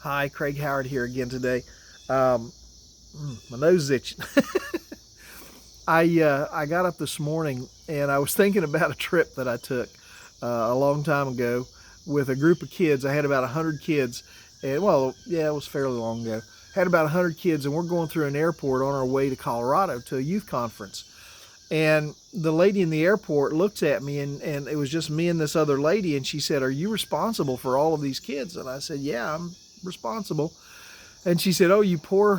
Hi, Craig Howard here again today. Um, my nose is itching. I got up this morning and I was thinking about a trip that I took a long time ago with a group of kids. I had about 100 kids, and well, yeah, it was fairly long ago. Had about 100 kids, and we're going through an airport on our way to Colorado to a youth conference. And the lady in the airport looked at me, and it was just me and this other lady, and she said, "Are you responsible for all of these kids?" And I said, "Yeah, I'm responsible." And she said, "Oh, you poor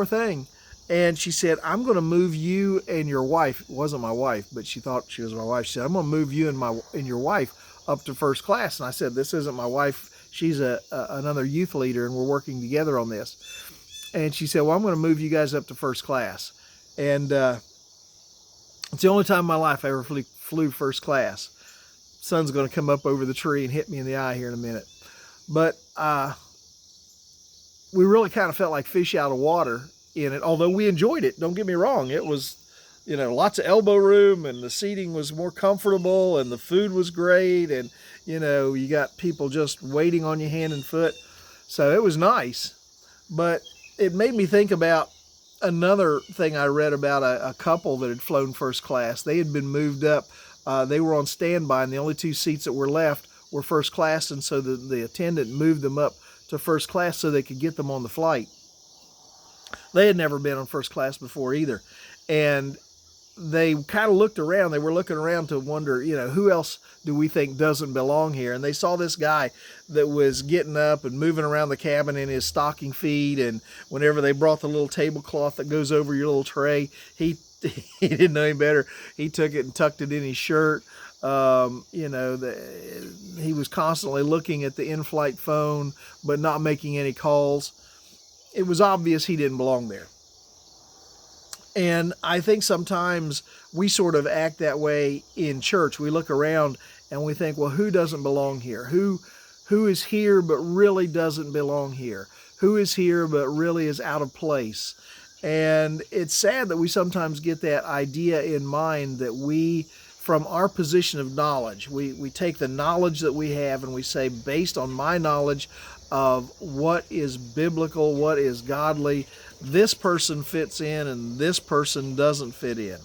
thing." And she said, "I'm going to move you and your wife." It wasn't my wife, but she thought she was my wife. She said, "I'm going to move you and your wife up to first class." And I said, "This isn't my wife. She's another youth leader, and we're working together on this." And she said, "Well, I'm going to move you guys up to first class." And it's the only time in my life I ever flew first class. Sun's going to come up over the tree and hit me in the eye here in a minute. But we really kind of felt like fish out of water in it, although we enjoyed it. Don't get me wrong. It was, lots of elbow room, and the seating was more comfortable, and the food was great, and, you got people just waiting on you hand and foot. So it was nice. But it made me think about another thing I read about a couple that had flown first class. They had been moved up. They were on standby, and the only two seats that were left were first class, and so the attendant moved them up to first class so they could get them on the flight. They had never been on first class before either. And they kind of looked around. They were looking around to wonder, who else do we think doesn't belong here? And they saw this guy that was getting up and moving around the cabin in his stocking feet. And whenever they brought the little tablecloth that goes over your little tray, he didn't know any better. He took it and tucked it in his shirt. He was constantly looking at the in-flight phone, but not making any calls. It was obvious he didn't belong there. And I think sometimes we sort of act that way in church. We look around and we think, well, who doesn't belong here? Who is here but really doesn't belong here? Who is here but really is out of place? And it's sad that we sometimes get that idea in mind that we, from our position of knowledge, we take the knowledge that we have and we say, based on my knowledge of what is biblical, what is godly, this person fits in and this person doesn't fit in.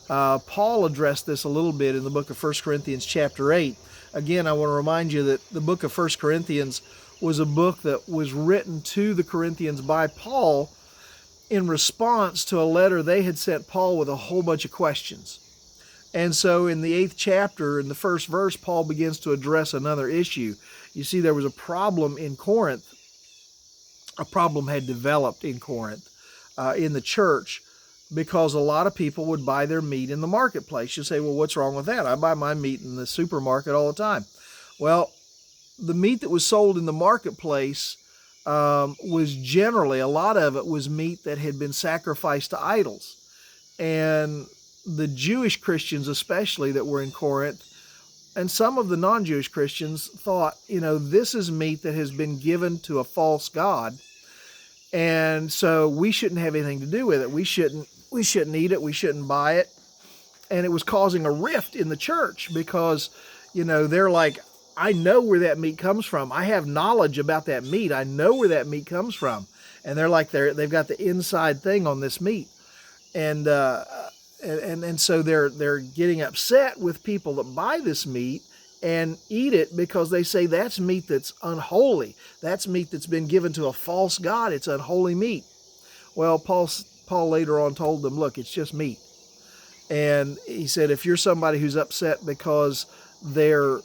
Paul addressed this a little bit in the book of 1 Corinthians chapter 8. Again, I want to remind you that the book of 1 Corinthians was a book that was written to the Corinthians by Paul in response to a letter they had sent Paul with a whole bunch of questions. And so in the 8th chapter, in the first verse, Paul begins to address another issue. You see, there was a problem in Corinth. A problem had developed in Corinth, in the church, because a lot of people would buy their meat in the marketplace. You say, well, what's wrong with that? I buy my meat in the supermarket all the time. Well, the meat that was sold in the marketplace was generally, a lot of it was meat that had been sacrificed to idols. And the Jewish Christians especially that were in Corinth, and some of the non-Jewish Christians thought, this is meat that has been given to a false god, and so we shouldn't have anything to do with it. We shouldn't eat it. We shouldn't buy it. And it was causing a rift in the church because, they're like, I know where that meat comes from. I have knowledge about that meat. I know where that meat comes from. And they're like, they've got the inside thing on this meat. And so they're getting upset with people that buy this meat and eat it because they say that's meat that's unholy. That's meat that's been given to a false god. It's unholy meat. Well, Paul later on told them, look, it's just meat. And he said, if you're somebody who's upset because they're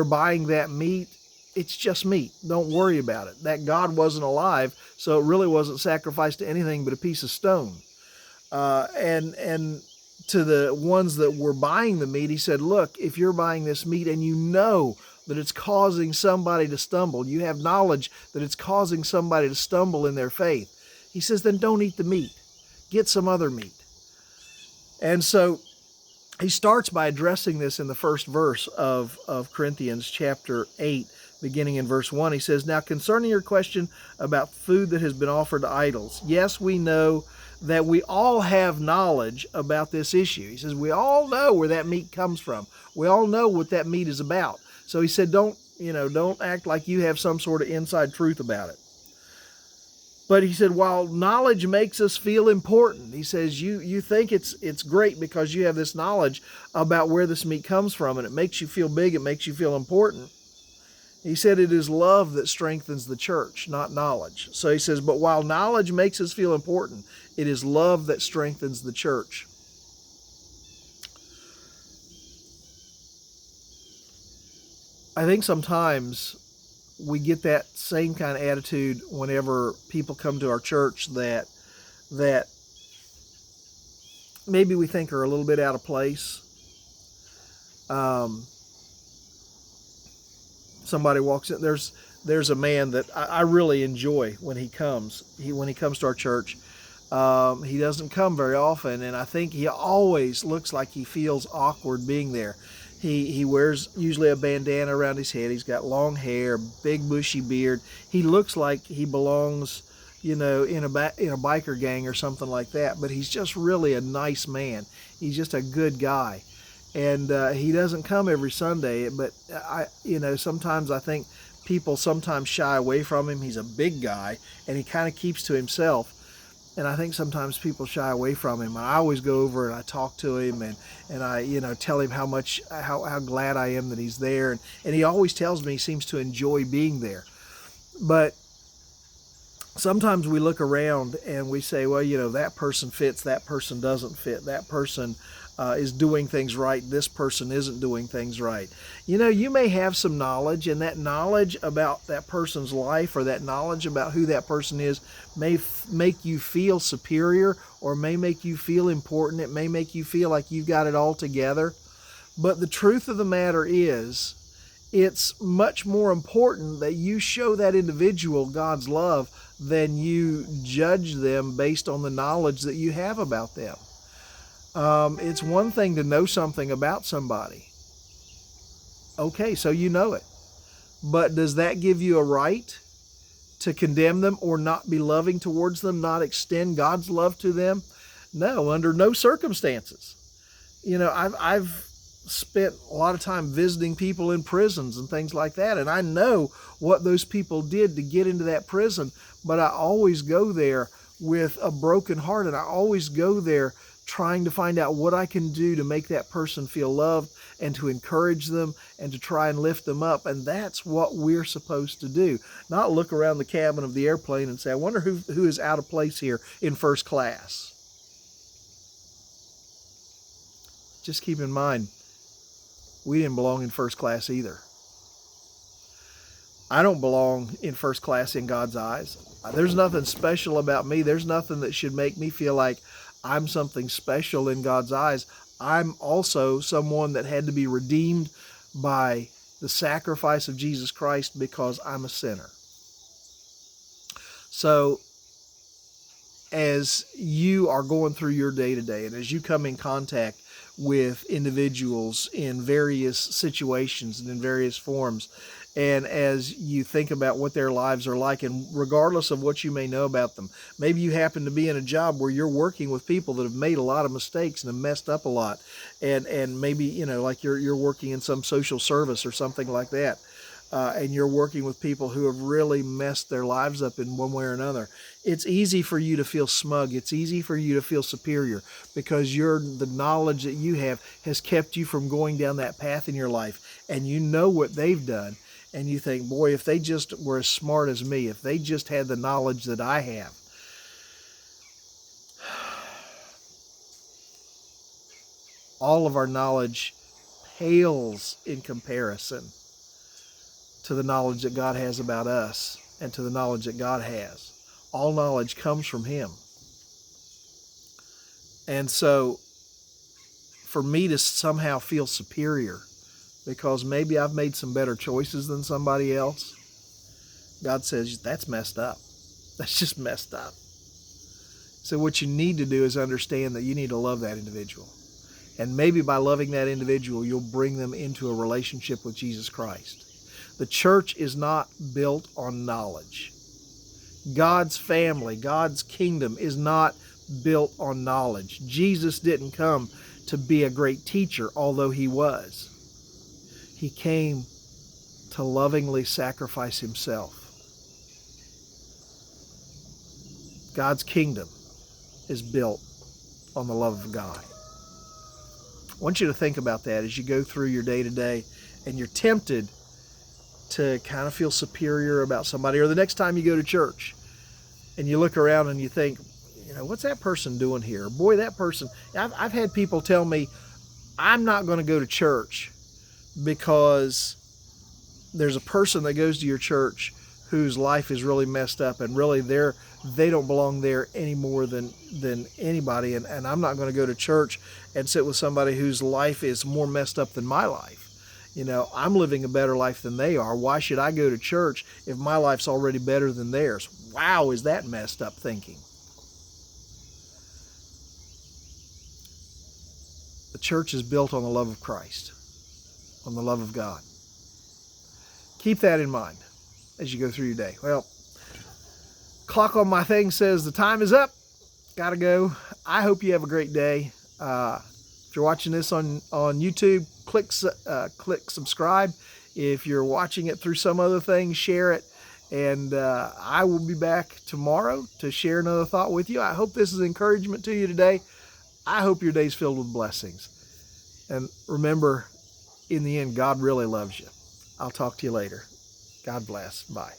buying that meat, it's just meat. Don't worry about it. That God wasn't alive, so it really wasn't sacrificed to anything but a piece of stone. And to the ones that were buying the meat, he said, look, if you're buying this meat and you know that it's causing somebody to stumble, you have knowledge that it's causing somebody to stumble in their faith, he says, then don't eat the meat. Get some other meat. And so he starts by addressing this in the first verse of Corinthians chapter 8, beginning in verse 1. He says, now concerning your question about food that has been offered to idols, yes, we know that we all have knowledge about this issue. He says, we all know where that meat comes from. We all know what that meat is about. So he said, don't don't act like you have some sort of inside truth about it. But he said, while knowledge makes us feel important, he says, you think it's great because you have this knowledge about where this meat comes from, and it makes you feel big, it makes you feel important. He said it is love that strengthens the church, not knowledge. So he says, but while knowledge makes us feel important, it is love that strengthens the church. I think sometimes we get that same kind of attitude whenever people come to our church that maybe we think are a little bit out of place. Somebody walks in. There's a man that I really enjoy when he comes. When he comes to our church, he doesn't come very often, and I think he always looks like he feels awkward being there. He wears usually a bandana around his head. He's got long hair, big bushy beard. He looks like he belongs, in a biker gang or something like that. But he's just really a nice man. He's just a good guy. And he doesn't come every Sunday, but sometimes I think people sometimes shy away from him. He's a big guy, and he kind of keeps to himself. And I think sometimes people shy away from him. I always go over and I talk to him, and I tell him how glad I am that he's there. And he always tells me he seems to enjoy being there. But sometimes we look around and we say, well, that person fits, that person doesn't fit, that person is doing things right, this person isn't doing things right. You may have some knowledge, and that knowledge about that person's life or that knowledge about who that person is may make you feel superior or may make you feel important. It may make you feel like you've got it all together. But the truth of the matter is, it's much more important that you show that individual God's love than you judge them based on the knowledge that you have about them. It's one thing to know something about somebody. Okay, so you know it. But does that give you a right to condemn them or not be loving towards them, not extend God's love to them? No, under no circumstances. I've spent a lot of time visiting people in prisons and things like that, and I know what those people did to get into that prison, but I always go there with a broken heart, and I always go there trying to find out what I can do to make that person feel loved and to encourage them and to try and lift them up. And that's what we're supposed to do. Not look around the cabin of the airplane and say, I wonder who is out of place here in first class. Just keep in mind, we didn't belong in first class either. I don't belong in first class in God's eyes. There's nothing special about me. There's nothing that should make me feel like I'm something special in God's eyes. I'm also someone that had to be redeemed by the sacrifice of Jesus Christ because I'm a sinner. So as you are going through your day-to-day and as you come in contact with individuals in various situations and in various forms, and as you think about what their lives are like, and regardless of what you may know about them, maybe you happen to be in a job where you're working with people that have made a lot of mistakes and have messed up a lot, and maybe like you're working in some social service or something like that, and you're working with people who have really messed their lives up in one way or another. It's easy for you to feel smug. It's easy for you to feel superior because the knowledge that you have has kept you from going down that path in your life, and you know what they've done. And you think, boy, if they just were as smart as me, if they just had the knowledge that I have. All of our knowledge pales in comparison to the knowledge that God has about us and to the knowledge that God has. All knowledge comes from Him. And so, for me to somehow feel superior because maybe I've made some better choices than somebody else, God says, that's messed up. That's just messed up. So what you need to do is understand that you need to love that individual. And maybe by loving that individual, you'll bring them into a relationship with Jesus Christ. The church is not built on knowledge. God's family, God's kingdom is not built on knowledge. Jesus didn't come to be a great teacher, although He was. He came to lovingly sacrifice himself. God's kingdom is built on the love of God. I want you to think about that as you go through your day-to-day and you're tempted to kind of feel superior about somebody, or the next time you go to church and you look around and you think, what's that person doing here? Boy, that person, I've had people tell me, I'm not going to go to church because there's a person that goes to your church whose life is really messed up, and really they don't belong there any more than anybody, and I'm not going to go to church and sit with somebody whose life is more messed up than my life. I'm living a better life than they are. Why should I go to church if my life's already better than theirs? Wow, is that messed up thinking? The church is built on the love of Christ, on the love of God. Keep that in mind as you go through your day. Well, clock on my thing says the time is up. Gotta go. I hope you have a great day. If you're watching this on YouTube, click subscribe. If you're watching it through some other thing, share it. And I will be back tomorrow to share another thought with you. I hope this is encouragement to you today. I hope your day's filled with blessings. And remember, in the end, God really loves you. I'll talk to you later. God bless. Bye.